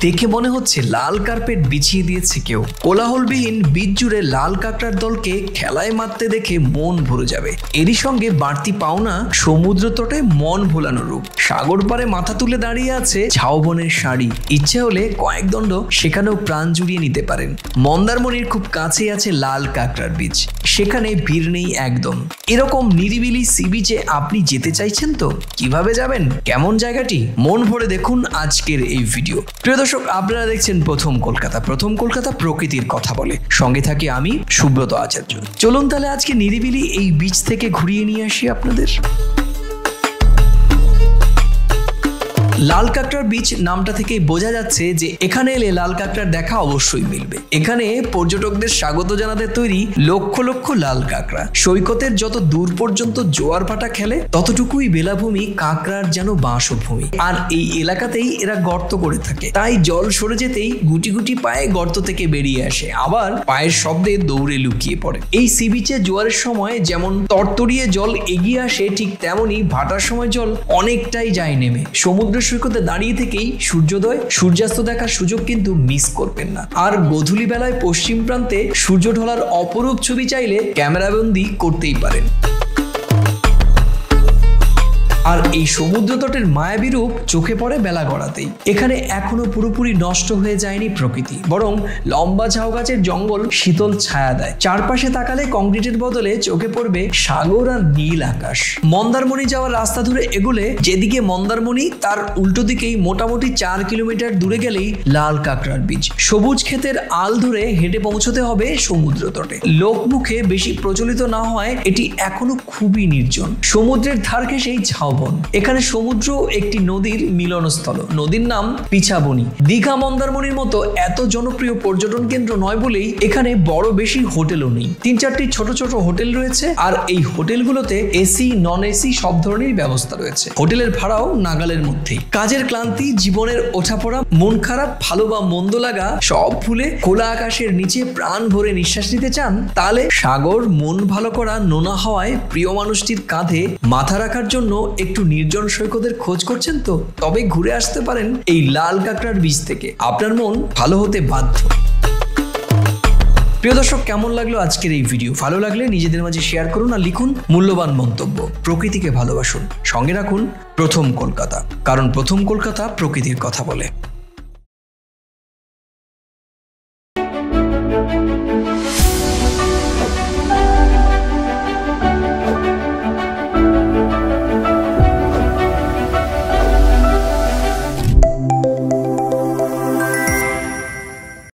দেখে মনে হচ্ছে লাল কার্পেট বিছিয়ে দিয়েছে কেউ। কোলাহলবিহীন বীচ জুড়ে লাল কাঁকড়ার দলকে খেলায় মারতে দেখে মন ভরে যাবে। এরই সঙ্গে বাড়তি পাওনা সমুদ্র তটে মন ভোলানো রূপ। সাগর পাড়ে মাথা তুলে দাঁড়িয়ে আছে ঝাউবনের শাড়ি। ইচ্ছে হলে কয়েক দণ্ড সেখানেও প্রাণ জুড়িয়ে নিতে পারেন। মন্দারমণির খুব কাছেই আছে লাল কাঁকড়ার বীচ, সেখানে ভিড় নেই একদম। এরকম নিরিবিলি সি বিচে আপনি যেতে চাইছেন তো? কিভাবে যাবেন, কেমন জায়গাটি, মন ভরে দেখুন আজকের এই ভিডিও। প্রিয় দর্শক, আপনারা দেখছেন প্রথম কলকাতা। প্রথম কলকাতা প্রকৃতির কথা বলে, সঙ্গে থাকি আমি সুব্রত আচার্য। চলুন তাহলে আজকে নিরিবিলি এই বিচ থেকে ঘুরিয়ে নিয়ে আসি আপনাদের। লাল কাঁকড়ার বীচ নামটা থেকেই বোঝা যাচ্ছে যে এখানে এলে লাল কাঁকড়ার দেখা অবশ্যই মিলবে। এখানে পর্যটকদের স্বাগত জানাতে তৈরি লক্ষ লক্ষ লাল কাঁকড়া। সৈকতের যত দূর পর্যন্ত জোয়ার ভাটা খেলে ততটুকুই বেলাভূমি কাঁকড়ার যেন বাসভূমি। আর এই এলাকাতেই এরা গর্ত করে থাকে, তাই জল সরে যেতেই গুটি গুটি পায়ে গর্ত থেকে বেরিয়ে আসে, আবার পায়ের শব্দে দৌড়ে লুকিয়ে পড়ে। এই সি বিচে জোয়ারের সময় যেমন তরতরিয়ে জল এগিয়ে আসে, ঠিক তেমনই ভাটার সময় জল অনেকটাই যায় নেমে। সমুদ্র সৈকতে দাঁড়িয়ে থেকেই সূর্যোদয় সূর্যাস্ত দেখার সুযোগ কিন্তু মিস করবেন না। আর গোধূলি বেলায় পশ্চিম প্রান্তে সূর্য ঢলার অপরূপ ছবি চাইলে ক্যামেরাবন্দি করতেই পারেন। আর এই সমুদ্র তটের মায়াবী রূপ চোখে পড়ে বেলা গড়াতেই। এখানে এখনো পুরোপুরি নষ্ট হয়ে যায়নি প্রকৃতি, বরং লম্বা ঝাউ গাছের জঙ্গল শীতল ছায়া দেয়। চারপাশে তাকালে কংক্রিটের বদলে চোখে পড়বে সাগর আর নীল আকাশ। মন্দারমণি যাওয়ার রাস্তা ধরে এগোলে যেদিকে মন্দারমণি তার উল্টো দিকেই মোটামুটি 4 কিলোমিটার দূরে গেলেই লাল কাঁকড়ার বীচ। সবুজ ক্ষেতের আল ধরে হেঁটে পৌঁছতে হবে সমুদ্র তটে। লোকমুখে বেশি প্রচলিত না হয় এটি এখনো খুবই নির্জন। সমুদ্রের ধার ঘেঁষেই ঝাউ। এখানে সমুদ্র একটি নদীর মিলনস্থল, নদীর নাম পিছাবনি। দীঘা মন্দারমণির মতো এত জনপ্রিয় পর্যটন কেন্দ্র নয় বলেই এখানে বড় বেশি হোটেলও নেই। 3-4টি ছোট ছোট হোটেল রয়েছে, আর এই হোটেলগুলোতে এসি নন এসি সব ধরনের ব্যবস্থা রয়েছে। হোটেলের ভাড়াও নাগালের মধ্যেই। কাজের ক্লান্তি, জীবনের ওঠাপড়া, মন খারাপ, ভালো বা মন্দ লাগা সব ভুলে খোলা আকাশের নিচে প্রাণ ভরে নিঃশ্বাস নিতে চান, তাহলে সাগর, মন ভালো করা নোনা হাওয়ায় প্রিয় মানুষটির কাঁধে মাথা রাখার জন্য একটু নির্জন সৈকতের খোঁজ করছেন তো? তবে ঘুরে আসতে পারেন এই লাল কাঁকড়ার বীচ থেকে। আপনার মন ভালো হতে বাধ্য। প্রিয় দর্শক, কেমন লাগলো আজকের এই ভিডিও? ভালো লাগলে নিজেদের মাঝে শেয়ার করুন আর লিখুন মূল্যবান মন্তব্য। প্রকৃতিকে ভালোবাসুন, সঙ্গে রাখুন প্রথম কলকাতা, কারণ প্রথম কলকাতা প্রকৃতির কথা বলে।